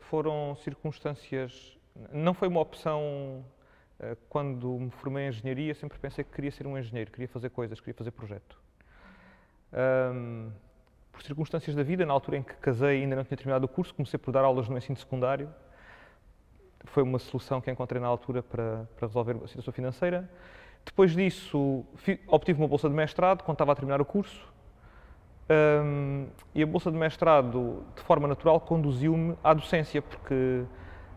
foram circunstâncias, não foi uma opção. Quando me formei em engenharia, sempre pensei que queria ser um engenheiro, queria fazer coisas, queria fazer projeto. Por circunstâncias da vida, na altura em que casei e ainda não tinha terminado o curso, comecei por dar aulas no ensino secundário. Foi uma solução que encontrei na altura para resolver a situação financeira. Depois disso, obtive uma bolsa de mestrado quando estava a terminar o curso. E a bolsa de mestrado, de forma natural, conduziu-me à docência, porque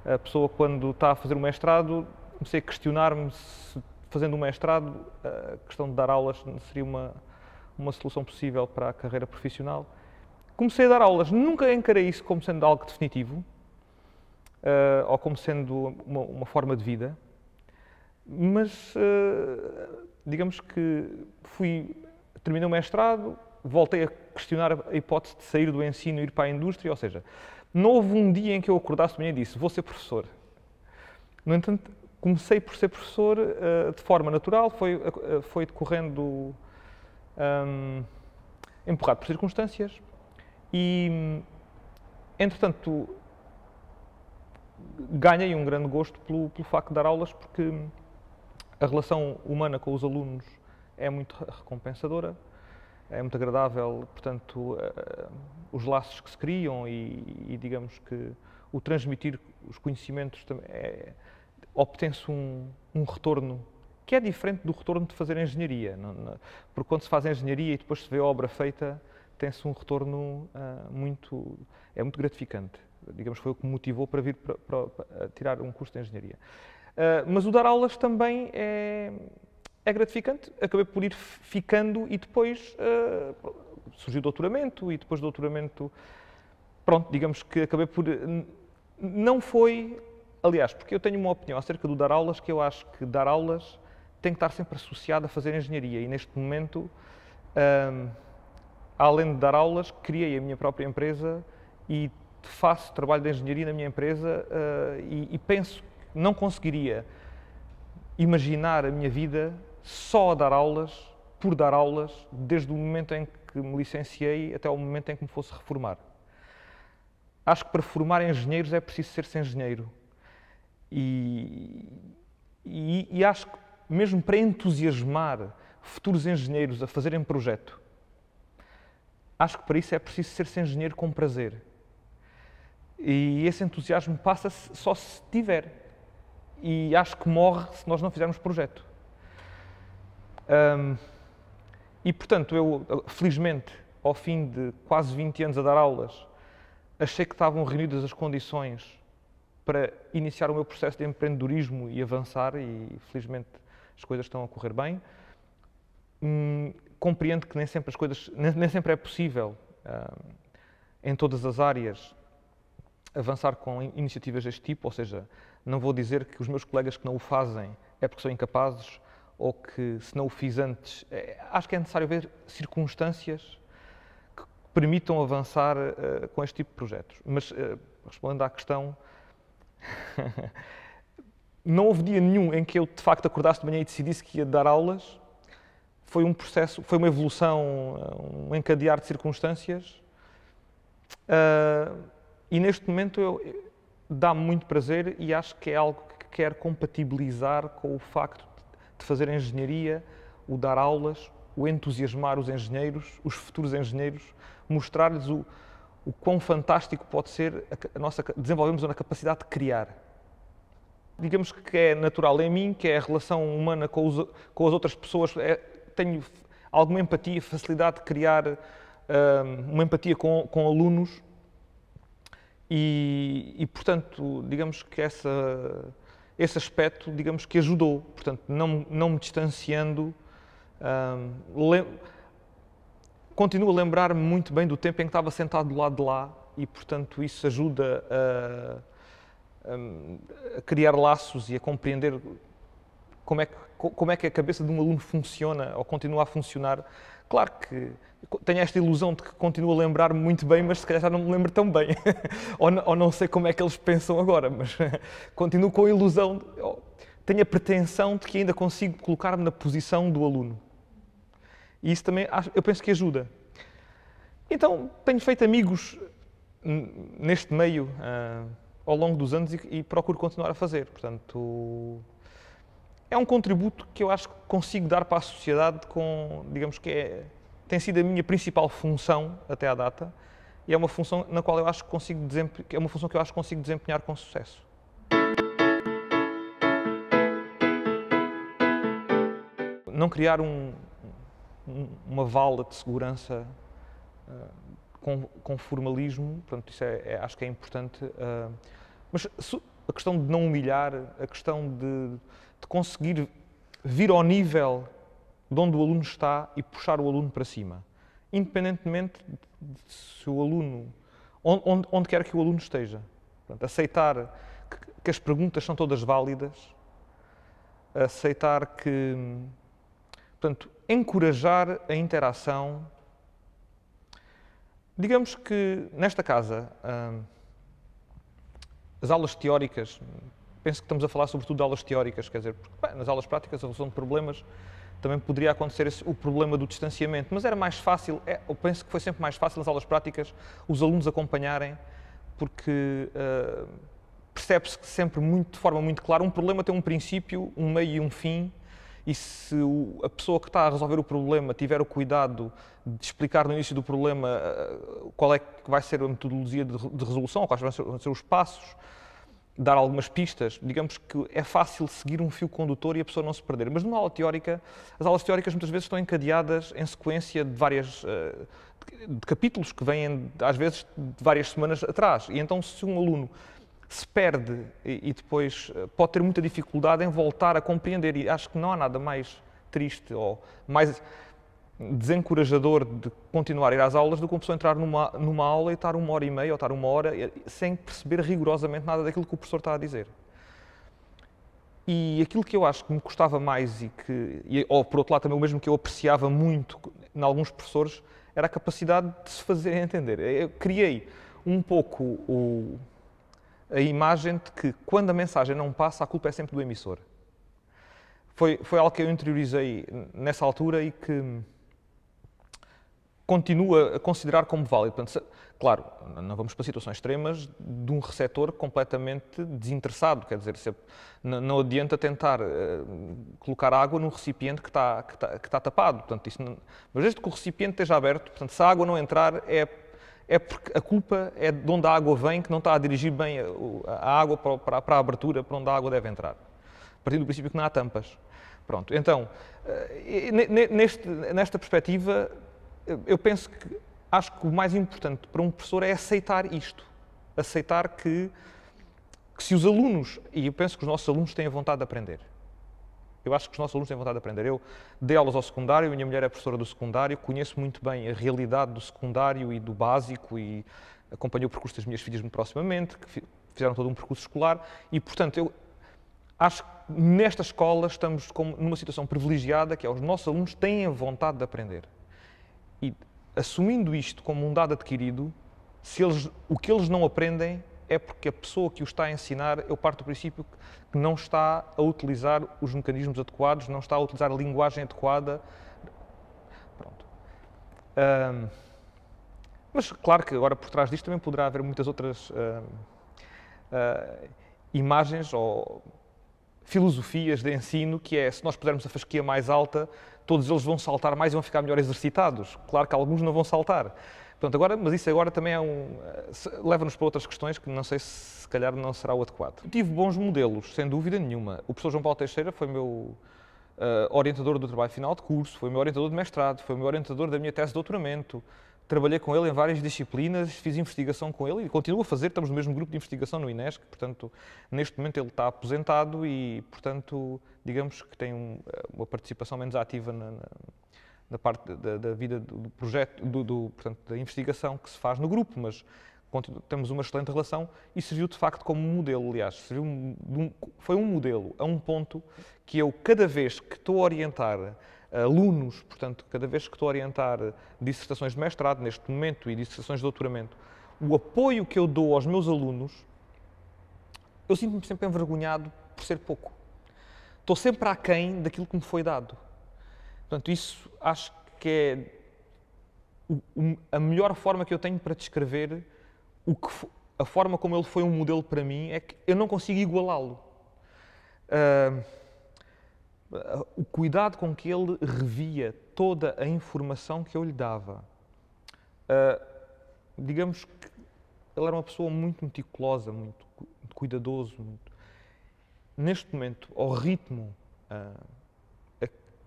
a pessoa, quando está a fazer o mestrado, comecei a questionar-me se, fazendo um mestrado, a questão de dar aulas seria uma solução possível para a carreira profissional. Comecei a dar aulas, nunca encarei isso como sendo algo definitivo, ou como sendo uma forma de vida, mas digamos que terminei o mestrado, voltei a questionar a hipótese de sair do ensino e ir para a indústria, ou seja, não houve um dia em que eu acordasse de manhã e disse, vou ser professor. No entanto, comecei por ser professor de forma natural, foi decorrendo empurrado por circunstâncias e, entretanto, ganhei um grande gosto pelo facto de dar aulas, porque a relação humana com os alunos é muito recompensadora, é muito agradável, portanto, os laços que se criam e digamos que o transmitir os conhecimentos também obtém-se um retorno que é diferente do retorno de fazer engenharia, porque quando se faz engenharia e depois se vê a obra feita, tem-se um retorno muito gratificante. Digamos que foi o que me motivou para vir para tirar um curso de engenharia. Mas o dar aulas também é gratificante, acabei por ir ficando e depois surgiu o doutoramento e depois do doutoramento, pronto, digamos que acabei por... Não foi... Aliás, porque eu tenho uma opinião acerca do dar aulas, que eu acho que dar aulas tem que estar sempre associado a fazer engenharia e neste momento, além de dar aulas, criei a minha própria empresa e faço trabalho de engenharia na minha empresa e penso que não conseguiria imaginar a minha vida só a dar aulas, por dar aulas, desde o momento em que me licenciei até o momento em que me fosse reformar. Acho que para formar engenheiros é preciso ser-se engenheiro. E acho que mesmo para entusiasmar futuros engenheiros a fazerem projeto, acho que para isso é preciso ser-se engenheiro com prazer. E esse entusiasmo passa-se só se tiver. E acho que morre se nós não fizermos projeto. E, portanto, eu, felizmente, ao fim de quase 20 anos a dar aulas, achei que estavam reunidas as condições para iniciar o meu processo de empreendedorismo e avançar, e, felizmente, as coisas estão a correr bem. Compreendo que nem sempre é possível, em todas as áreas, avançar com iniciativas deste tipo, ou seja, não vou dizer que os meus colegas que não o fazem é porque são incapazes ou que se não o fiz antes, acho que é necessário ver circunstâncias que permitam avançar com este tipo de projetos. Mas, respondendo à questão, não houve dia nenhum em que eu, de facto, acordasse de manhã e decidisse que ia dar aulas. Foi um processo, foi uma evolução, um encadear de circunstâncias. E neste momento dá-me muito prazer e acho que é algo que quero compatibilizar com o facto de fazer engenharia, o dar aulas, o entusiasmar os engenheiros, os futuros engenheiros, mostrar-lhes o quão fantástico pode ser desenvolvermos a capacidade de criar. Digamos que é natural em mim, que é a relação humana com as outras pessoas, tenho alguma empatia, facilidade de criar uma empatia com alunos e, portanto, digamos que esse aspecto, digamos que ajudou, portanto, não me distanciando, continuo a lembrar-me muito bem do tempo em que estava sentado do lado de lá e, portanto, isso ajuda a criar laços e a compreender como é que a cabeça de um aluno funciona ou continua a funcionar. Claro que tenho esta ilusão de que continuo a lembrar-me muito bem, mas se calhar já não me lembro tão bem. ou não sei como é que eles pensam agora, mas continuo com a ilusão, tenho a pretensão de que ainda consigo colocar-me na posição do aluno. E isso também, eu penso que ajuda. Então, tenho feito amigos neste meio, ao longo dos anos e procuro continuar a fazer. Portanto, é um contributo que eu acho que consigo dar para a sociedade com, digamos que tem sido a minha principal função até à data e é uma função na qual eu acho que consigo desempenhar com sucesso. Não criar uma vala de segurança com formalismo, portanto, isso acho que é importante, mas a questão de não humilhar, a questão de conseguir vir ao nível de onde o aluno está e puxar o aluno para cima, independentemente de se o aluno, onde quer que o aluno esteja. Portanto, aceitar que as perguntas são todas válidas, aceitar que, portanto, encorajar a interação. Digamos que nesta casa, as aulas teóricas, penso que estamos a falar sobretudo de aulas teóricas, quer dizer, porque, nas aulas práticas a resolução de problemas também poderia acontecer o problema do distanciamento, mas era mais fácil, eu penso que foi sempre mais fácil nas aulas práticas os alunos acompanharem, porque percebe-se sempre de forma muito clara, um problema tem um princípio, um meio e um fim, e se a pessoa que está a resolver o problema tiver o cuidado de explicar no início do problema qual é que vai ser a metodologia de resolução, quais vão ser os passos, dar algumas pistas, digamos que é fácil seguir um fio condutor e a pessoa não se perder. Mas numa aula teórica, as aulas teóricas muitas vezes estão encadeadas em sequência de de capítulos que vêm, às vezes, de várias semanas atrás. E então, se um aluno se perde e depois pode ter muita dificuldade em voltar a compreender, e acho que não há nada mais triste ou mais desencorajador de continuar a ir às aulas do que uma pessoa entrar numa aula e estar 1h30 ou estar 1 hora sem perceber rigorosamente nada daquilo que o professor está a dizer. E aquilo que eu acho que me custava mais ou por outro lado também o mesmo que eu apreciava muito em alguns professores, era a capacidade de se fazer entender. Eu criei um pouco a imagem de que quando a mensagem não passa, a culpa é sempre do emissor. Foi algo que eu interiorizei nessa altura e que continuo a considerar como válido. Portanto, claro, não vamos para situações extremas de um receptor completamente desinteressado, quer dizer, não adianta tentar colocar água num recipiente que está tapado. Portanto, mas desde que o recipiente esteja aberto, portanto, se a água não entrar, é porque a culpa é de onde a água vem, que não está a dirigir bem a água para a abertura, para onde a água deve entrar. A partir do princípio que não há tampas. Pronto, então, nesta perspectiva, eu penso acho que o mais importante para um professor é aceitar isto. Aceitar que se os alunos, e eu penso que os nossos alunos têm vontade de aprender. Eu acho que os nossos alunos têm vontade de aprender. Eu dei aulas ao secundário, a minha mulher é professora do secundário, conheço muito bem a realidade do secundário e do básico e acompanhei o percurso das minhas filhas muito proximamente, que fizeram todo um percurso escolar e, portanto, eu acho que nesta escola estamos numa situação privilegiada, que é os nossos alunos têm a vontade de aprender. E assumindo isto como um dado adquirido, o que eles não aprendem é porque a pessoa que o está a ensinar, eu parto do princípio que não está a utilizar os mecanismos adequados, não está a utilizar a linguagem adequada. Pronto. Mas claro que agora por trás disto também poderá haver muitas outras imagens ou filosofias de ensino, que é, se nós pusermos a fasquia mais alta, todos eles vão saltar mais e vão ficar melhor exercitados. Claro que alguns não vão saltar. Portanto, mas isso agora também leva-nos para outras questões que não sei se calhar não será o adequado. Tive bons modelos, sem dúvida nenhuma. O professor João Paulo Teixeira foi meu orientador do trabalho final de curso, foi meu orientador de mestrado, foi meu orientador da minha tese de doutoramento. Trabalhei com ele em várias disciplinas, fiz investigação com ele e continuo a fazer, estamos no mesmo grupo de investigação no INESC, portanto, neste momento ele está aposentado e, portanto, digamos que tem uma participação menos ativa na parte da vida do projeto, portanto, da investigação que se faz no grupo, mas temos uma excelente relação e serviu de facto como modelo, aliás, foi um modelo a um ponto que eu, cada vez que estou a orientar alunos, portanto, cada vez que estou a orientar dissertações de mestrado, neste momento, e dissertações de doutoramento, o apoio que eu dou aos meus alunos, eu sinto-me sempre envergonhado por ser pouco. Estou sempre aquém daquilo que me foi dado. Portanto, isso acho que é a melhor forma que eu tenho para descrever a forma como ele foi um modelo para mim é que eu não consigo igualá-lo. O cuidado com que ele revia toda a informação que eu lhe dava. Digamos que ele era uma pessoa muito meticulosa, muito cuidadoso. Neste momento, ao ritmo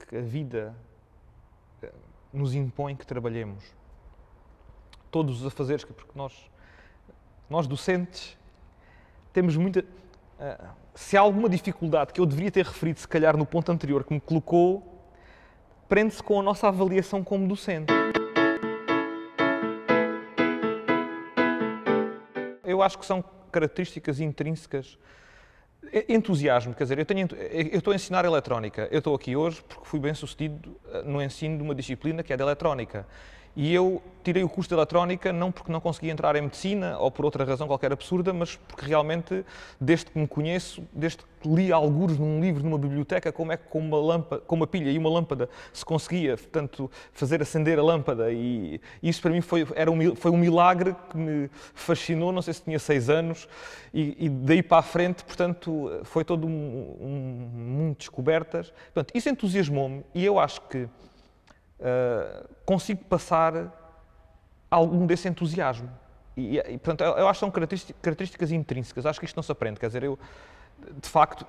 que a vida nos impõe que trabalhemos, todos os afazeres, porque nós docentes temos muita... se há alguma dificuldade que eu deveria ter referido, se calhar, no ponto anterior que me colocou, prende-se com a nossa avaliação como docente. Eu acho que são características intrínsecas. Entusiasmo, quer dizer, eu estou a ensinar eletrónica. Eu estou aqui hoje porque fui bem-sucedido no ensino de uma disciplina que é de eletrónica. E eu tirei o curso de eletrónica não porque não conseguia entrar em medicina ou por outra razão qualquer absurda, mas porque realmente, desde que me conheço, desde que li algures num livro, numa biblioteca, como é que com uma pilha e uma lâmpada se conseguia, portanto, fazer acender a lâmpada. E isso para mim foi um milagre que me fascinou, não sei se tinha 6 anos, e daí para a frente, portanto, foi todo um mundo de descobertas. Portanto, isso entusiasmou-me e eu acho que consigo passar algum desse entusiasmo. Portanto, eu acho que são características intrínsecas. Acho que isto não se aprende. Quer dizer, eu, de facto,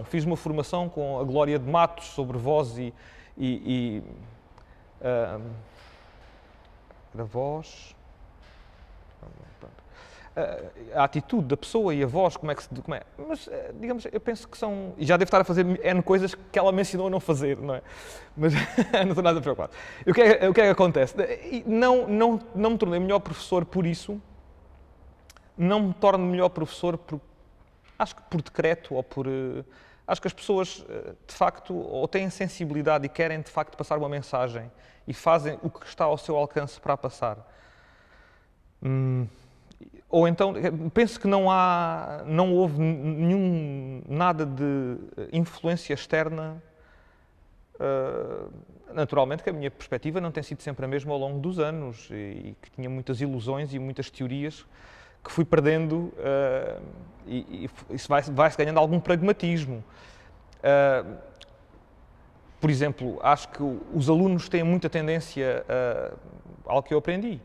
fiz uma formação com a Glória de Matos sobre voz a voz... a atitude da pessoa e a voz, como é. Mas, digamos, eu penso que são... E já devo estar a fazer N coisas que ela me ensinou a não fazer, não é? Mas não estou nada preocupado. O que é que acontece? Não me tornei melhor professor por isso, não me torno melhor professor acho que por decreto ou por... Acho que as pessoas, de facto, ou têm sensibilidade e querem, de facto, passar uma mensagem e fazem o que está ao seu alcance para a passar. Ou então, penso que não houve nada de influência externa. Naturalmente que a minha perspectiva não tem sido sempre a mesma ao longo dos anos e que tinha muitas ilusões e muitas teorias que fui perdendo e isso vai-se ganhando algum pragmatismo. Por exemplo, acho que os alunos têm muita tendência, algo que eu aprendi,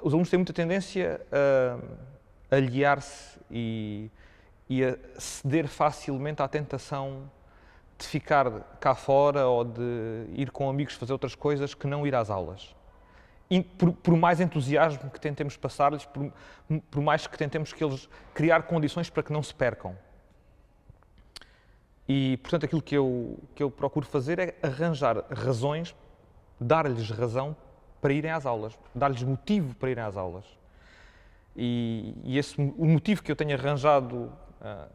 os alunos têm muita tendência a aliar-se e a ceder facilmente à tentação de ficar cá fora ou de ir com amigos fazer outras coisas que não ir às aulas. E por mais entusiasmo que tentemos passar-lhes, por mais que tentemos que eles criar condições para que não se percam. E, portanto, aquilo que eu procuro fazer é arranjar razões, dar-lhes razão para irem às aulas, dar-lhes motivo para irem às aulas. E o motivo que eu tenho arranjado,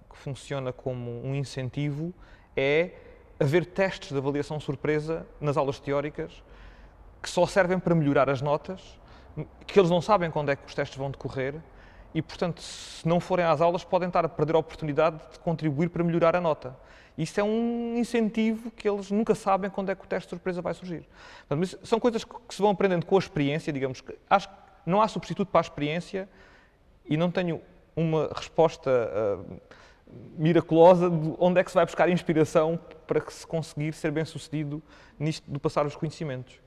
que funciona como um incentivo, é haver testes de avaliação surpresa nas aulas teóricas que só servem para melhorar as notas, que eles não sabem quando é que os testes vão decorrer e, portanto, se não forem às aulas, podem estar a perder a oportunidade de contribuir para melhorar a nota. Isso é um incentivo que eles nunca sabem quando é que o teste de surpresa vai surgir. Portanto, são coisas que se vão aprendendo com a experiência, digamos que acho que não há substituto para a experiência e não tenho uma resposta miraculosa de onde é que se vai buscar inspiração para que se conseguir ser bem-sucedido nisto de passar os conhecimentos.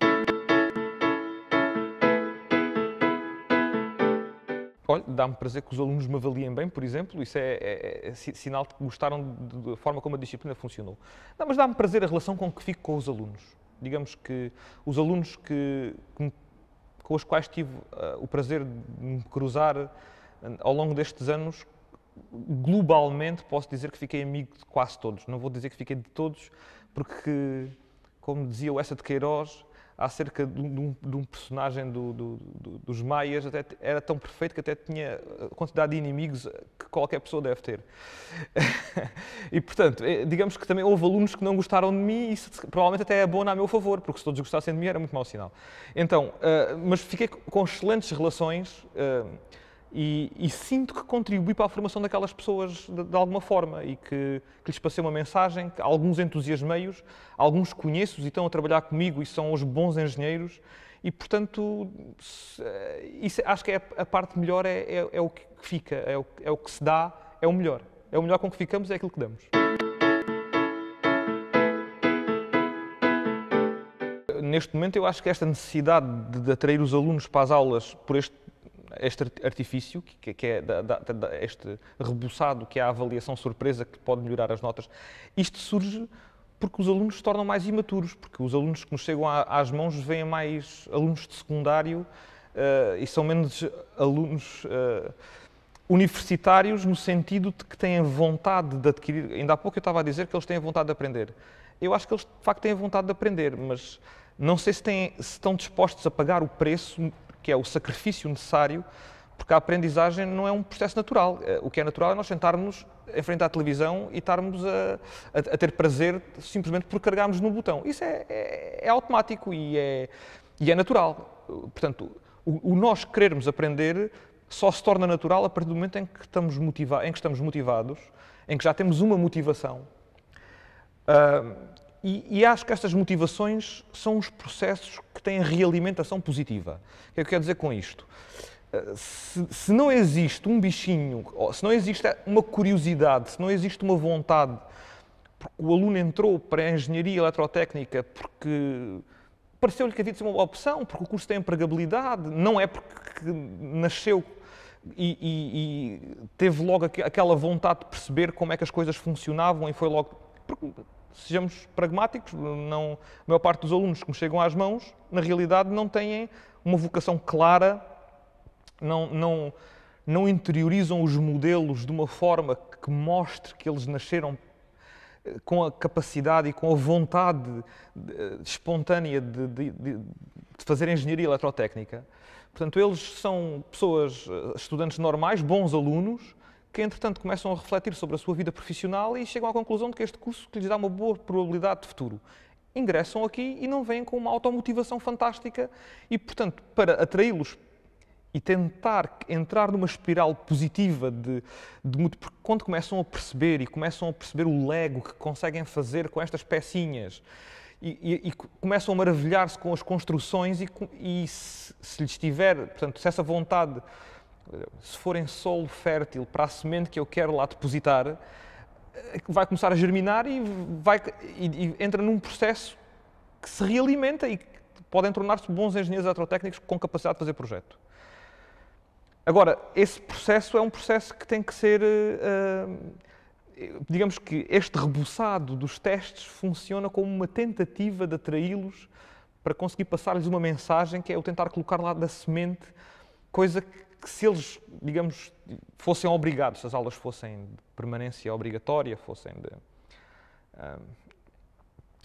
Olha, dá-me prazer que os alunos me avaliem bem, por exemplo, isso é sinal de que gostaram da forma como a disciplina funcionou. Não, mas dá-me prazer a relação com que fico com os alunos. Digamos que os alunos com os quais tive o prazer de me cruzar ao longo destes anos, globalmente posso dizer que fiquei amigo de quase todos. Não vou dizer que fiquei de todos, porque, como dizia o Essa de Queiroz, acerca de um personagem dos Maias, até era tão perfeito que até tinha a quantidade de inimigos que qualquer pessoa deve ter. E, portanto, digamos que também houve alunos que não gostaram de mim e isso provavelmente até é bom a meu favor, porque se todos gostassem de mim era muito mau sinal. Então, mas fiquei com excelentes relações e sinto que contribuí para a formação daquelas pessoas de alguma forma e que lhes passei uma mensagem, que alguns entusiasmei-os, alguns conheço e estão a trabalhar comigo e são os bons engenheiros E, portanto, isso, acho que é a parte melhor, é o que fica, é o que se dá, é o melhor. É o melhor com que ficamos, é aquilo que damos. Neste momento, eu acho que esta necessidade de atrair os alunos para as aulas por este artifício, que é este rebuçado, que é a avaliação surpresa, que pode melhorar as notas, isto surge porque os alunos se tornam mais imaturos, porque os alunos que nos chegam às mãos veem mais alunos de secundário e são menos alunos universitários, no sentido de que têm vontade de adquirir. Ainda há pouco eu estava a dizer que eles têm vontade de aprender. Eu acho que eles, de facto, têm vontade de aprender, mas não sei se estão dispostos a pagar o preço, que é o sacrifício necessário, porque a aprendizagem não é um processo natural. O que é natural é nós sentarmos em frente à televisão e estarmos a ter prazer simplesmente por carregarmos no botão. Isso é automático e é natural. Portanto, o nós querermos aprender só se torna natural a partir do momento em que estamos motivados, em que já temos uma motivação. E acho que estas motivações são os processos que têm realimentação positiva. O que é que eu quero dizer com isto? Se não existe um bichinho, se não existe uma curiosidade, se não existe uma vontade, porque o aluno entrou para a engenharia eletrotécnica porque pareceu-lhe que havia de ser uma opção, porque o curso tem empregabilidade, não é porque nasceu e teve logo aquela vontade de perceber como é que as coisas funcionavam e foi logo... Porque, sejamos pragmáticos, a maior parte dos alunos que me chegam às mãos, na realidade, não têm uma vocação clara, não interiorizam os modelos de uma forma que mostre que eles nasceram com a capacidade e com a vontade espontânea de fazer engenharia eletrotécnica. Portanto, eles são pessoas, estudantes normais, bons alunos, que entretanto começam a refletir sobre a sua vida profissional e chegam à conclusão de que este curso que lhes dá uma boa probabilidade de futuro. Ingressam aqui e não vêm com uma automotivação fantástica e, portanto, para atraí-los e tentar entrar numa espiral positiva porque quando começam a perceber o Lego que conseguem fazer com estas pecinhas e começam a maravilhar-se com as construções e se lhes tiver, portanto, se essa vontade, se for em solo fértil para a semente que eu quero lá depositar, vai começar a germinar e entra num processo que se realimenta e podem tornar-se bons engenheiros eletrotécnicos com capacidade de fazer projeto. Agora, esse processo é um processo que tem que ser, digamos que este rebuçado dos testes funciona como uma tentativa de atraí-los para conseguir passar-lhes uma mensagem, que é o tentar colocar lá da semente, coisa que se eles, digamos, fossem obrigados, se as aulas fossem de permanência obrigatória,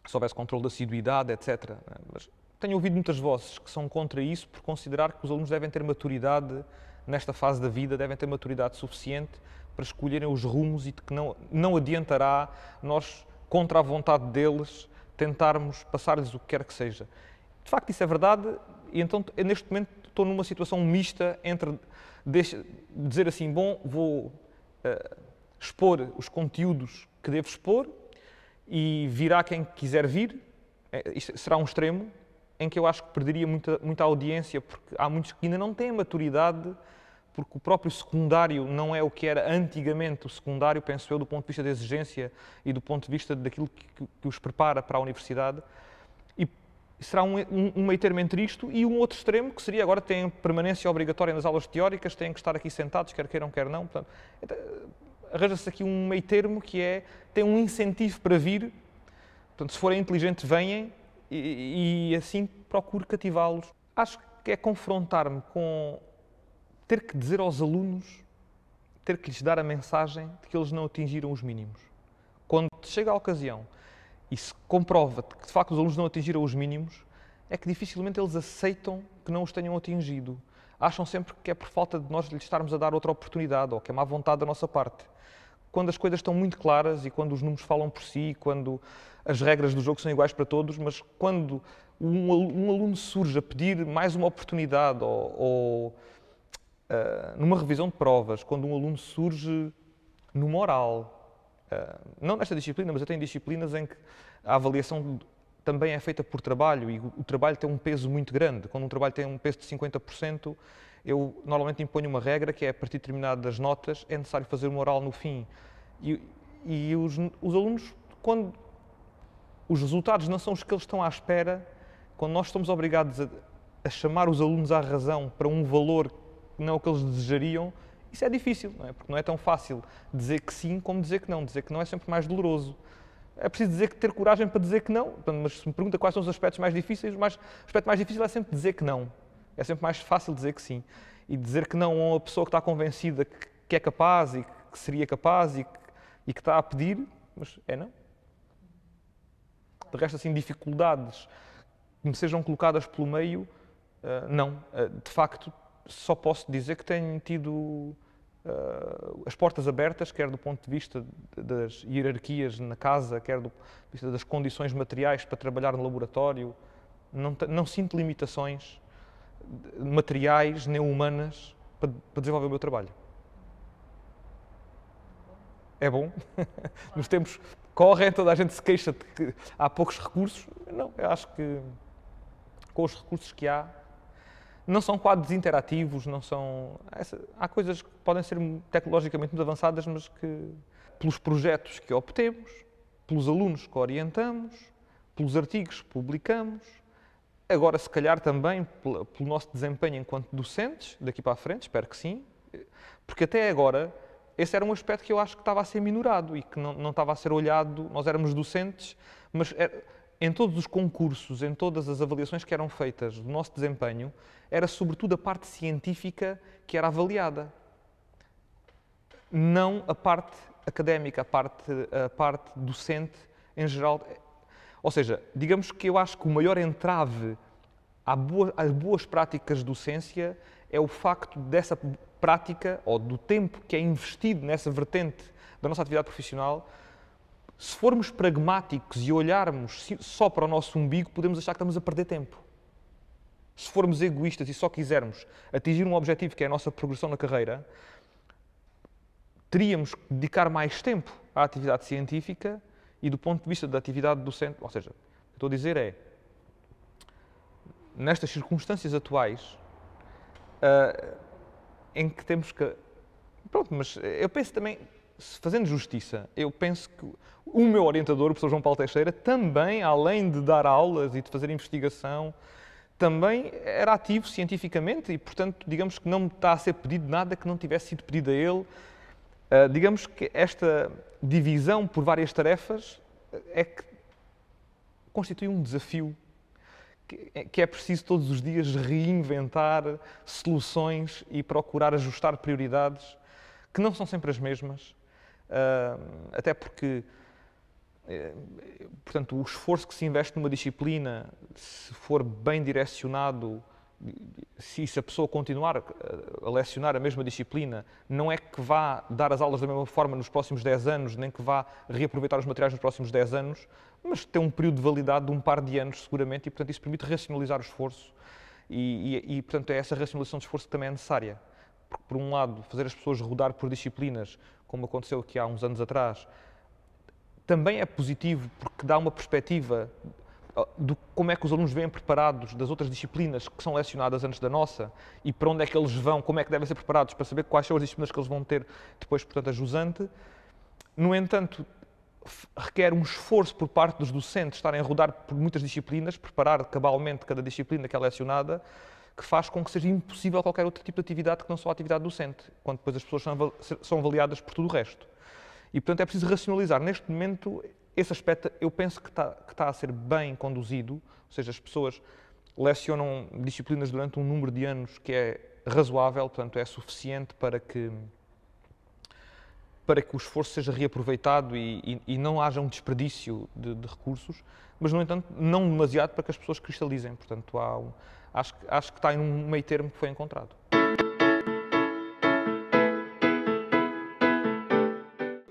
se houvesse controle da assiduidade, etc. Mas tenho ouvido muitas vozes que são contra isso por considerar que os alunos devem ter maturidade nesta fase da vida, devem ter maturidade suficiente para escolherem os rumos e de que não adiantará nós, contra a vontade deles, tentarmos passar-lhes o que quer que seja. De facto, isso é verdade e então, neste momento, estou numa situação mista entre dizer assim, bom, vou expor os conteúdos que devo expor e virá quem quiser vir. Isto será um extremo em que eu acho que perderia muita audiência, porque há muitos que ainda não têm maturidade, porque o próprio secundário não é o que era antigamente o secundário, penso eu, do ponto de vista da exigência e do ponto de vista daquilo que os prepara para a universidade. E será um meio termo entre isto e um outro extremo, que seria agora têm permanência obrigatória nas aulas teóricas, têm que estar aqui sentados, quer queiram, quer não. Portanto, arranja-se aqui um meio termo que tem um incentivo para vir. Portanto, se forem inteligentes, venham e assim procuro cativá-los. Acho que é confrontar-me com ter que dizer aos alunos, ter que lhes dar a mensagem de que eles não atingiram os mínimos. Quando chega a ocasião e se comprova que de facto os alunos não atingiram os mínimos, é que dificilmente eles aceitam que não os tenham atingido. Acham sempre que é por falta de nós lhes estarmos a dar outra oportunidade ou que é má vontade da nossa parte. Quando as coisas estão muito claras e quando os números falam por si, quando as regras do jogo são iguais para todos, mas quando um aluno surge a pedir mais uma oportunidade ou numa revisão de provas, quando um aluno surge numa oral, não nesta disciplina, mas até em disciplinas em que a avaliação também é feita por trabalho e o trabalho tem um peso muito grande. Quando um trabalho tem um peso de 50%, eu normalmente imponho uma regra que é, a partir de determinadas notas, é necessário fazer uma oral no fim. E os alunos, quando os resultados não são os que eles estão à espera, quando nós estamos obrigados a chamar os alunos à razão para um valor que não é o que eles desejariam, isso é difícil, não é? Porque não é tão fácil dizer que sim como dizer que não. Dizer que não é sempre mais doloroso. É preciso ter coragem para dizer que não. Mas se me pergunta quais são os aspectos mais difíceis, o aspecto mais difícil é sempre dizer que não. É sempre mais fácil dizer que sim. E dizer que não a uma pessoa que está convencida que é capaz e que seria capaz e que está a pedir, mas é não. De resto, assim, dificuldades que me sejam colocadas pelo meio, não. De facto, só posso dizer que tenho tido as portas abertas, quer do ponto de vista das hierarquias na casa, quer do ponto de vista das condições materiais para trabalhar no laboratório. Não sinto limitações materiais nem humanas para desenvolver o meu trabalho. É bom. Nos tempos correm, toda a gente se queixa de que há poucos recursos. Não, eu acho que com os recursos que há, não são quadros interativos, não são... Há coisas que podem ser tecnologicamente muito avançadas, mas que, pelos projetos que obtemos, pelos alunos que orientamos, pelos artigos que publicamos, agora se calhar também pelo nosso desempenho enquanto docentes, daqui para a frente, espero que sim, porque até agora esse era um aspecto que eu acho que estava a ser minorado e que não estava a ser olhado. Nós éramos docentes, mas em todos os concursos, em todas as avaliações que eram feitas do nosso desempenho, era sobretudo a parte científica que era avaliada. Não a parte académica, a parte docente em geral. Ou seja, digamos que eu acho que o maior entrave às boas práticas de docência é o facto dessa prática, ou do tempo que é investido nessa vertente da nossa atividade profissional. Se formos pragmáticos e olharmos só para o nosso umbigo, podemos achar que estamos a perder tempo. Se formos egoístas e só quisermos atingir um objetivo que é a nossa progressão na carreira, teríamos que dedicar mais tempo à atividade científica e do ponto de vista da atividade docente. Ou seja, o que eu estou a dizer é, nestas circunstâncias atuais, em que temos que... Pronto, mas eu penso também, fazendo justiça, eu penso que o meu orientador, o professor João Paulo Teixeira, também, além de dar aulas e de fazer investigação, também era ativo cientificamente e, portanto, digamos que não me está a ser pedido nada que não tivesse sido pedido a ele. Digamos que esta divisão por várias tarefas é que constitui um desafio que é preciso todos os dias reinventar soluções e procurar ajustar prioridades que não são sempre as mesmas, até porque, portanto, o esforço que se investe numa disciplina, se for bem direcionado, se a pessoa continuar a lecionar a mesma disciplina, não é que vá dar as aulas da mesma forma nos próximos 10 anos, nem que vá reaproveitar os materiais nos próximos 10 anos, mas tem um período de validade de um par de anos, seguramente, e, portanto, isso permite racionalizar o esforço portanto, é essa racionalização de esforço que também é necessária. Porque, por um lado, fazer as pessoas rodar por disciplinas, como aconteceu aqui há uns anos atrás, também é positivo porque dá uma perspectiva de como é que os alunos vêm preparados das outras disciplinas que são lecionadas antes da nossa e para onde é que eles vão, como é que devem ser preparados para saber quais são as disciplinas que eles vão ter depois, portanto, a jusante. No entanto, requer um esforço por parte dos docentes estarem a rodar por muitas disciplinas, preparar cabalmente cada disciplina que é lecionada, que faz com que seja impossível qualquer outro tipo de atividade que não só a atividade docente, quando depois as pessoas são avaliadas por tudo o resto. E, portanto, é preciso racionalizar. Neste momento, esse aspecto eu penso que está a ser bem conduzido, ou seja, as pessoas lecionam disciplinas durante um número de anos que é razoável, portanto, é suficiente para que o esforço seja reaproveitado e não haja um desperdício de recursos, mas, no entanto, não demasiado para que as pessoas cristalizem. Portanto, acho que está em um meio termo que foi encontrado.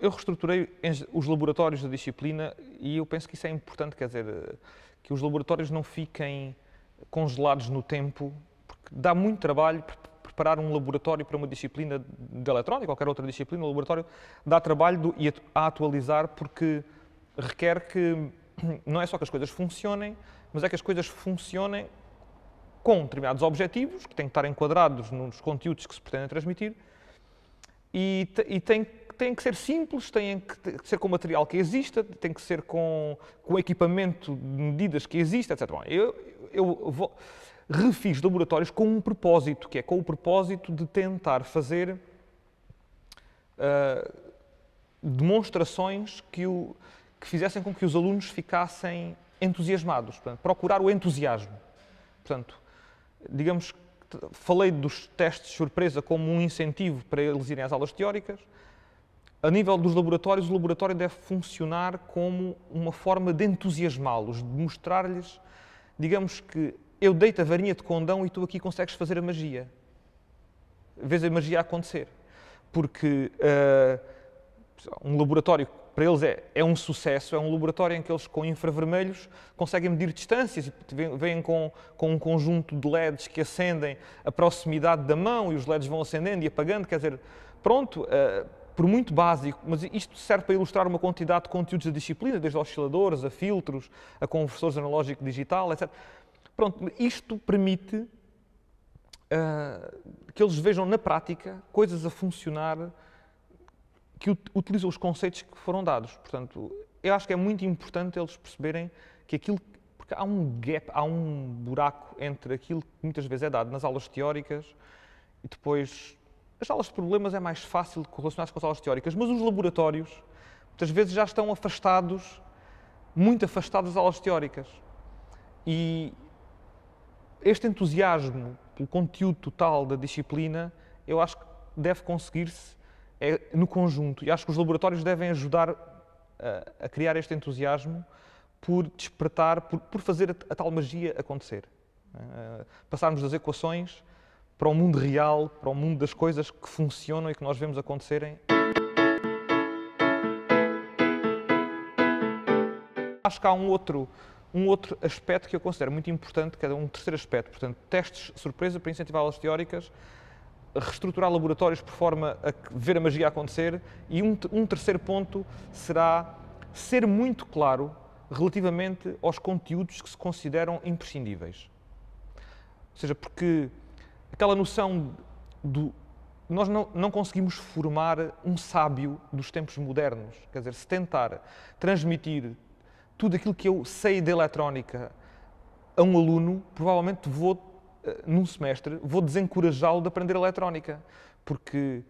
Eu reestruturei os laboratórios da disciplina e eu penso que isso é importante, quer dizer, que os laboratórios não fiquem congelados no tempo, porque dá muito trabalho preparar um laboratório para uma disciplina de eletrónica, qualquer outra disciplina. O laboratório dá trabalho a atualizar porque requer que não é só que as coisas funcionem, mas é que as coisas funcionem com determinados objetivos, que têm que estar enquadrados nos conteúdos que se pretendem transmitir, e têm que ser simples, têm que ser com material que exista, têm que ser com equipamento de medidas que exista, etc. Bom, eu refiz laboratórios com um propósito, que é com o propósito de tentar fazer demonstrações que fizessem com que os alunos ficassem entusiasmados, portanto, procurar o entusiasmo. Portanto, digamos que falei dos testes de surpresa como um incentivo para eles irem às aulas teóricas. A nível dos laboratórios, o laboratório deve funcionar como uma forma de entusiasmá-los, de mostrar-lhes, digamos que eu deito a varinha de condão e tu aqui consegues fazer a magia. Vês a magia acontecer. Porque um laboratório, para eles, é um sucesso, é um laboratório em que eles, com infravermelhos, conseguem medir distâncias e vêm com um conjunto de LEDs que acendem a proximidade da mão e os LEDs vão acendendo e apagando, quer dizer, pronto, por muito básico, mas isto serve para ilustrar uma quantidade de conteúdos da disciplina, desde osciladores, a filtros, a conversores analógico-digital, etc. Pronto, isto permite que eles vejam na prática coisas a funcionar que utilizam os conceitos que foram dados. Portanto, eu acho que é muito importante eles perceberem que aquilo... Porque há um gap, há um buraco entre aquilo que muitas vezes é dado nas aulas teóricas e depois... As aulas de problemas é mais fácil de correlacionar-se com as aulas teóricas, mas os laboratórios, muitas vezes, já estão afastados, muito afastados das aulas teóricas. E este entusiasmo pelo conteúdo total da disciplina, eu acho que deve conseguir-se no conjunto. E acho que os laboratórios devem ajudar a criar este entusiasmo por despertar, por fazer a tal magia acontecer. Passarmos das equações para o mundo real, para o mundo das coisas que funcionam e que nós vemos acontecerem. Acho que há um outro aspecto que eu considero muito importante, que é um terceiro aspecto, portanto, testes surpresa para incentivar aulas teóricas, reestruturar laboratórios por forma a ver a magia acontecer, e um terceiro ponto será ser muito claro relativamente aos conteúdos que se consideram imprescindíveis. Ou seja, porque aquela noção nós não conseguimos formar um sábio dos tempos modernos. Quer dizer, se tentar transmitir tudo aquilo que eu sei de eletrónica a um aluno, provavelmente num semestre, vou desencorajá-lo de aprender eletrónica, porque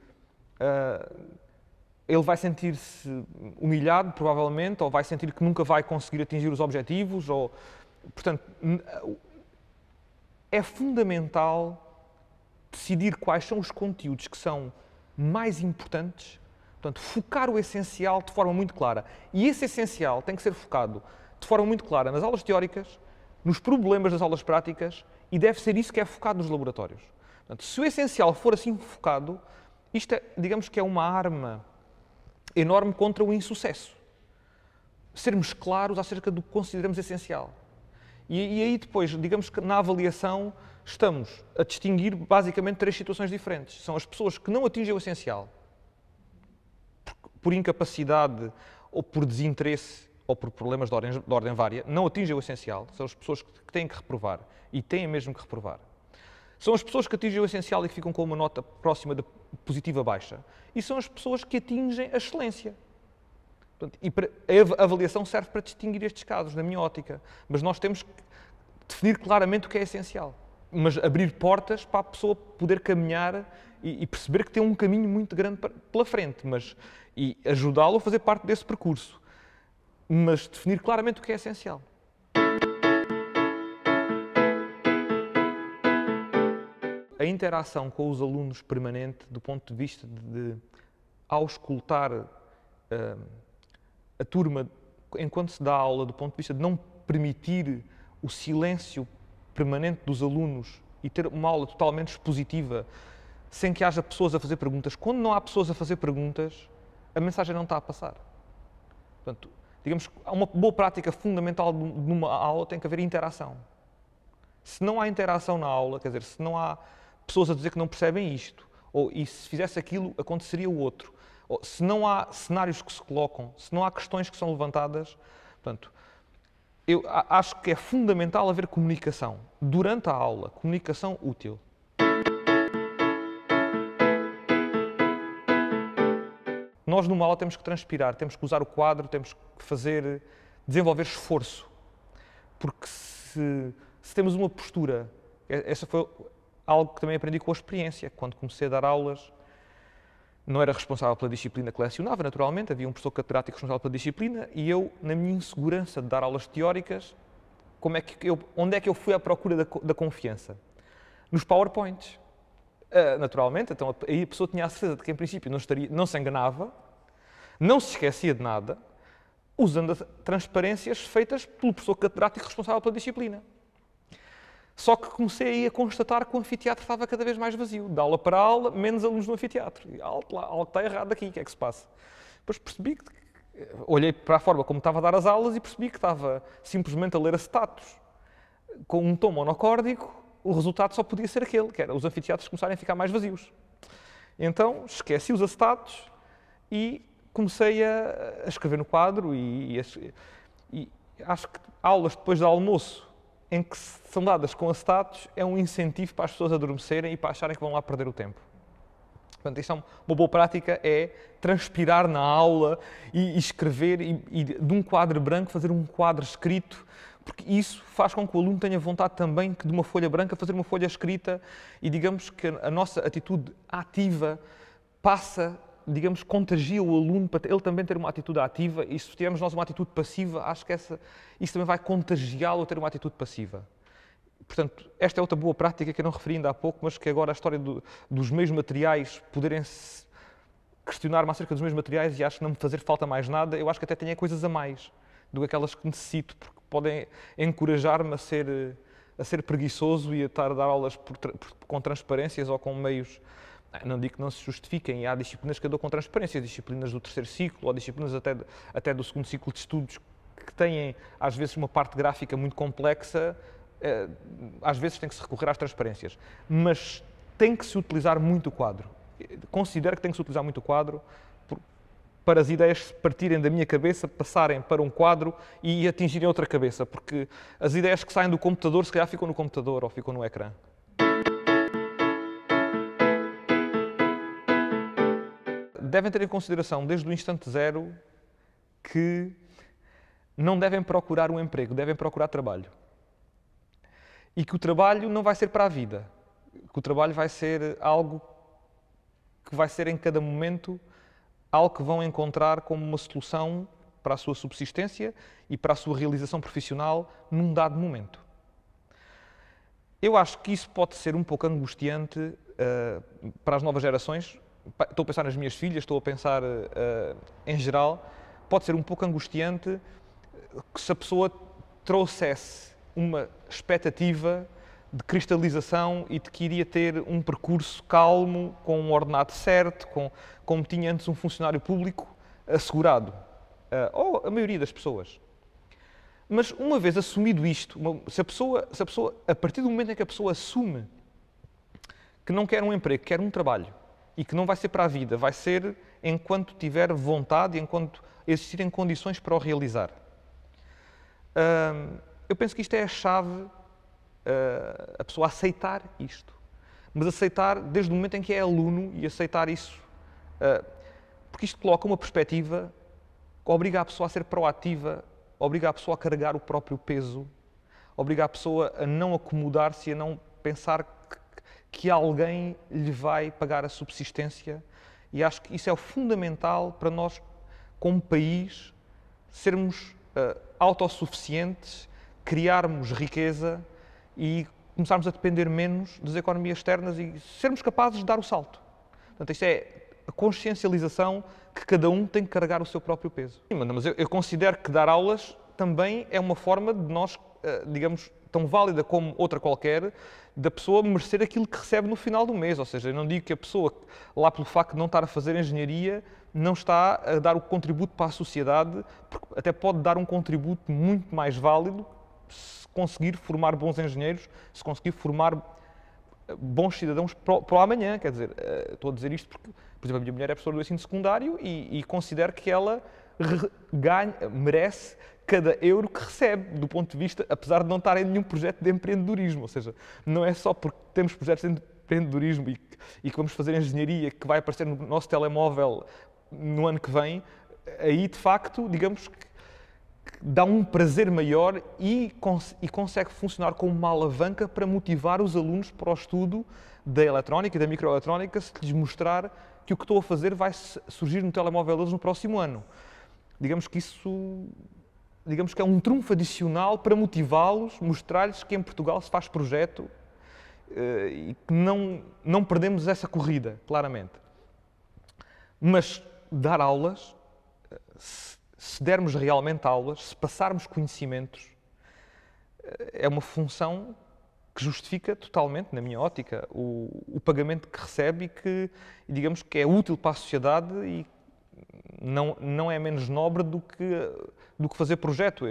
ele vai sentir-se humilhado, provavelmente, ou vai sentir que nunca vai conseguir atingir os objetivos, portanto, é fundamental decidir quais são os conteúdos que são mais importantes, portanto, focar o essencial de forma muito clara. E esse essencial tem que ser focado de forma muito clara nas aulas teóricas, nos problemas das aulas práticas, e deve ser isso que é focado nos laboratórios. Portanto, se o essencial for assim focado, isto digamos que é uma arma enorme contra o insucesso. Sermos claros acerca do que consideramos essencial. E aí depois, digamos que na avaliação, estamos a distinguir basicamente 3 situações diferentes. São as pessoas que não atingem o essencial, por incapacidade ou por desinteresse ou por problemas de ordem vária, não atingem o essencial. São as pessoas que têm que reprovar e têm mesmo que reprovar. São as pessoas que atingem o essencial e que ficam com uma nota próxima de positiva baixa. E são as pessoas que atingem a excelência. Portanto, a avaliação serve para distinguir estes casos, na minha ótica. Mas nós temos que definir claramente o que é essencial. Mas abrir portas para a pessoa poder caminhar e perceber que tem um caminho muito grande pela frente. E ajudá-lo a fazer parte desse percurso. Mas definir claramente o que é essencial. A interação com os alunos permanente, do ponto de vista de auscultar a turma enquanto se dá a aula, do ponto de vista de não permitir o silêncio permanente dos alunos e ter uma aula totalmente expositiva, sem que haja pessoas a fazer perguntas. Quando não há pessoas a fazer perguntas, a mensagem não está a passar. Portanto, digamos que uma boa prática fundamental numa aula tem que haver interação. Se não há interação na aula, quer dizer, se não há pessoas a dizer que não percebem isto, e se fizesse aquilo, aconteceria o outro, ou se não há cenários que se colocam, se não há questões que são levantadas, portanto, Eu acho que é fundamental haver comunicação durante a aula, comunicação útil. Nós numa aula temos que transpirar, temos que usar o quadro, temos que desenvolver esforço. Porque se temos uma postura, essa foi algo que também aprendi com a experiência, quando comecei a dar aulas, não era responsável pela disciplina que lecionava, naturalmente, havia um professor catedrático responsável pela disciplina e eu, na minha insegurança de dar aulas teóricas, onde é que eu fui à procura da confiança? Nos PowerPoints. Naturalmente, então aí a pessoa tinha a certeza de que, em princípio, não se enganava, não se esquecia de nada, usando transparências feitas pelo professor catedrático responsável pela disciplina. Só que comecei aí a constatar que o anfiteatro estava cada vez mais vazio. De aula para aula, menos alunos no anfiteatro. E algo está errado aqui, o que é que se passa? Depois percebi que... Olhei para a forma como estava a dar as aulas e percebi que estava simplesmente a ler acetatos com um tom monocórdico. O resultado só podia ser aquele, que era os anfiteatros começarem a ficar mais vazios. Então, esqueci os acetatos e comecei a escrever no quadro e acho que aulas depois do almoço em que são dadas com acetatos é um incentivo para as pessoas adormecerem e para acharem que vão lá perder o tempo. Portanto, isto é uma boa prática, é transpirar na aula e escrever e de um quadro branco fazer um quadro escrito, porque isso faz com que o aluno tenha vontade também de uma folha branca fazer uma folha escrita e digamos que a nossa atitude ativa contagia o aluno para ele também ter uma atitude ativa e se tivermos nós uma atitude passiva, acho que isso também vai contagiá-lo a ter uma atitude passiva. Portanto, esta é outra boa prática que eu não referi ainda há pouco, mas que agora a história dos meios materiais, poderem-se questionar-me acerca dos meios materiais e acho que não me fazer falta mais nada, eu acho que até tenho coisas a mais do que aquelas que necessito, porque podem encorajar-me a ser preguiçoso e a estar a dar aulas com transparências ou com meios. Não digo que não se justifiquem, há disciplinas que eu dou com transparências, disciplinas do terceiro ciclo ou disciplinas até do segundo ciclo de estudos que têm, às vezes, uma parte gráfica muito complexa, às vezes tem que se recorrer às transparências, mas tem que se utilizar muito o quadro. Considero que tem que se utilizar muito o quadro para as ideias partirem da minha cabeça, passarem para um quadro e atingirem outra cabeça, porque as ideias que saem do computador, se calhar ficam no computador ou ficam no ecrã. Devem ter em consideração, desde o instante zero, que não devem procurar um emprego, devem procurar trabalho. E que o trabalho não vai ser para a vida, que o trabalho vai ser algo que vai ser em cada momento algo que vão encontrar como uma solução para a sua subsistência e para a sua realização profissional num dado momento. Eu acho que isso pode ser um pouco angustiante para as novas gerações. Estou a pensar nas minhas filhas, estou a pensar em geral. Pode ser um pouco angustiante que se a pessoa trouxesse uma expectativa de cristalização e de que iria ter um percurso calmo, com um ordenado certo, como tinha antes um funcionário público assegurado, ou a maioria das pessoas. Mas uma vez assumido isto, a partir do momento em que a pessoa assume que não quer um emprego, quer um trabalho, e que não vai ser para a vida, vai ser enquanto tiver vontade, enquanto existirem condições para o realizar. Eu penso que isto é a chave, a pessoa aceitar isto. Mas aceitar desde o momento em que é aluno e aceitar isso. Porque isto coloca uma perspectiva que obriga a pessoa a ser proativa, obriga a pessoa a carregar o próprio peso, obriga a pessoa a não acomodar-se e a não pensar que alguém lhe vai pagar a subsistência. E acho que isso é o fundamental para nós, como país, sermos autossuficientes, criarmos riqueza e começarmos a depender menos das economias externas e sermos capazes de dar o salto. Portanto, isto é a consciencialização que cada um tem que carregar o seu próprio peso. Mas eu considero que dar aulas também é uma forma de nós, digamos, tão válida como outra qualquer, da pessoa merecer aquilo que recebe no final do mês. Ou seja, eu não digo que a pessoa, lá pelo facto de não estar a fazer engenharia, não está a dar o contributo para a sociedade, porque até pode dar um contributo muito mais válido se conseguir formar bons engenheiros, se conseguir formar bons cidadãos para o amanhã. Quer dizer, estou a dizer isto porque, por exemplo, a minha mulher é professora do ensino secundário e considero que ela merece cada euro que recebe, do ponto de vista, apesar de não estar em nenhum projeto de empreendedorismo. Ou seja, não é só porque temos projetos de empreendedorismo e que vamos fazer engenharia que vai aparecer no nosso telemóvel no ano que vem, aí de facto, digamos que dá um prazer maior e consegue funcionar como uma alavanca para motivar os alunos para o estudo da eletrónica e da microeletrónica, se lhes mostrar que o que estou a fazer vai surgir no telemóvel deles no próximo ano. Digamos que isso, digamos que é um trunfo adicional para motivá-los, mostrar-lhes que em Portugal se faz projeto e que não perdemos essa corrida, claramente. Mas dar aulas, se dermos realmente aulas, se passarmos conhecimentos, é uma função que justifica totalmente, na minha ótica, o pagamento que recebe e que, digamos, que é útil para a sociedade e não é menos nobre do que fazer projeto.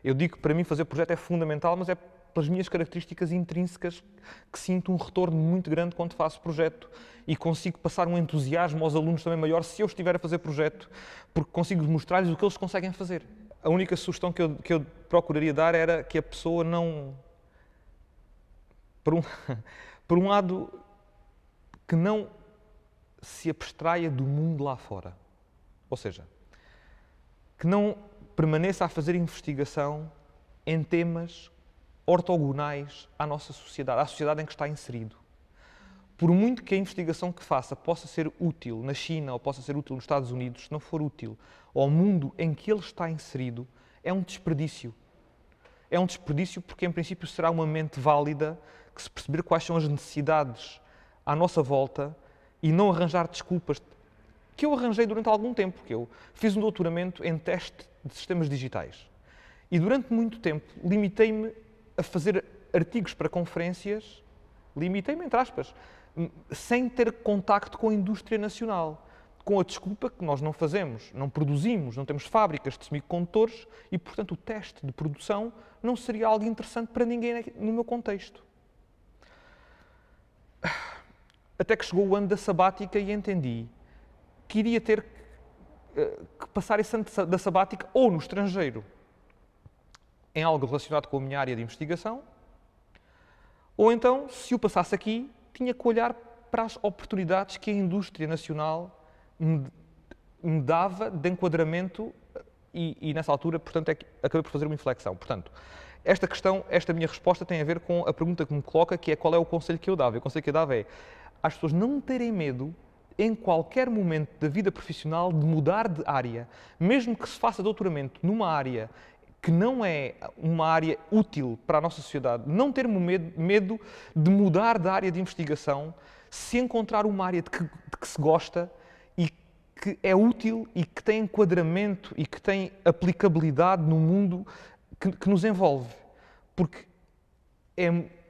Eu digo que para mim fazer projeto é fundamental, mas é pelas minhas características intrínsecas que sinto um retorno muito grande quando faço projeto e consigo passar um entusiasmo aos alunos também maior se eu estiver a fazer projeto, porque consigo mostrar-lhes o que eles conseguem fazer. A única sugestão que eu procuraria dar era que a pessoa não... Por um lado, que não se abstraia do mundo lá fora. Ou seja, que não permaneça a fazer investigação em temas ortogonais à nossa sociedade, à sociedade em que está inserido. Por muito que a investigação que faça possa ser útil na China ou possa ser útil nos Estados Unidos, se não for útil ao mundo em que ele está inserido, é um desperdício. É um desperdício porque, em princípio, será uma mente válida que, se perceber quais são as necessidades à nossa volta e não arranjar desculpas, que eu arranjei durante algum tempo, porque eu fiz um doutoramento em teste de sistemas digitais. E durante muito tempo limitei-me a fazer artigos para conferências, limitei-me, entre aspas, sem ter contacto com a indústria nacional, com a desculpa que nós não fazemos, não produzimos, não temos fábricas de semicondutores e, portanto, o teste de produção não seria algo interessante para ninguém no meu contexto. Até que chegou o ano da sabática e entendi que iria ter que passar esse ano da sabática ou no estrangeiro, em algo relacionado com a minha área de investigação, ou então, se o passasse aqui, tinha que olhar para as oportunidades que a indústria nacional me dava de enquadramento e nessa altura, portanto, acabei por fazer uma inflexão. Portanto, esta minha resposta tem a ver com a pergunta que me coloca, que é qual é o conselho que eu dava. E o conselho que eu dava é às pessoas não terem medo, em qualquer momento da vida profissional, de mudar de área, mesmo que se faça doutoramento numa área que não é uma área útil para a nossa sociedade, não ter medo de mudar de área de investigação, se encontrar uma área de que se gosta e que é útil e que tem enquadramento e que tem aplicabilidade no mundo que nos envolve. Porque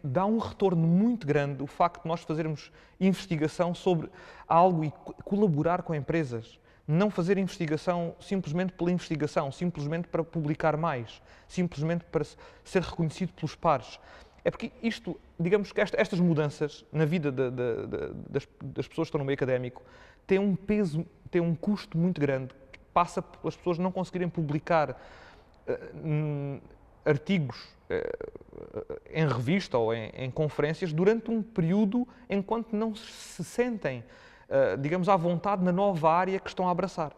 dá um retorno muito grande o facto de nós fazermos investigação sobre algo e colaborar com empresas. Não fazer investigação simplesmente pela investigação, simplesmente para publicar mais, simplesmente para ser reconhecido pelos pares. É porque isto, digamos que estas mudanças na vida das pessoas que estão no meio académico têm um peso, têm um custo muito grande, que passa pelas pessoas não conseguirem publicar artigos em revista ou em conferências durante um período enquanto não se sentem, digamos, à vontade na nova área que estão a abraçar.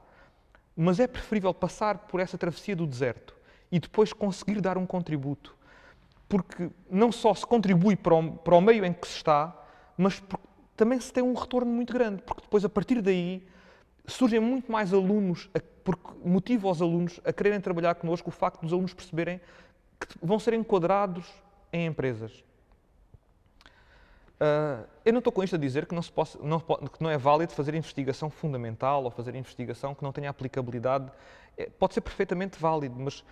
Mas é preferível passar por essa travessia do deserto e depois conseguir dar um contributo, porque não só se contribui para o meio em que se está, mas porque também se tem um retorno muito grande, porque depois, a partir daí, surgem muito mais alunos, porque motiva os alunos a quererem trabalhar connosco o facto dos alunos perceberem que vão ser enquadrados em empresas. Eu não estou com isto a dizer que que não é válido fazer investigação fundamental ou fazer investigação que não tenha aplicabilidade. Pode ser perfeitamente válido, mas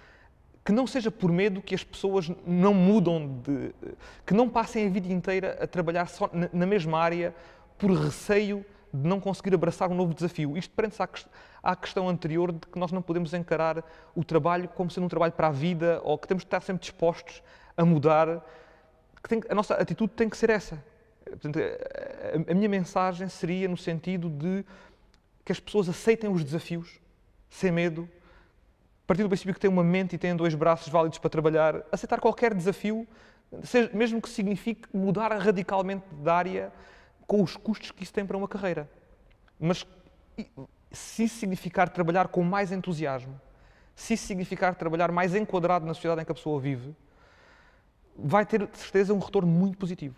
que não seja por medo que as pessoas não mudam, que não passem a vida inteira a trabalhar só na mesma área por receio de não conseguir abraçar um novo desafio. Isto prende-se à questão anterior de que nós não podemos encarar o trabalho como sendo um trabalho para a vida ou que temos de estar sempre dispostos a mudar. A nossa atitude tem que ser essa. Portanto, a minha mensagem seria no sentido de que as pessoas aceitem os desafios sem medo, partir do princípio que têm uma mente e têm dois braços válidos para trabalhar, aceitar qualquer desafio, mesmo que signifique mudar radicalmente de área com os custos que isso tem para uma carreira. Mas se isso significar trabalhar com mais entusiasmo, se isso significar trabalhar mais enquadrado na sociedade em que a pessoa vive, vai ter, de certeza, um retorno muito positivo.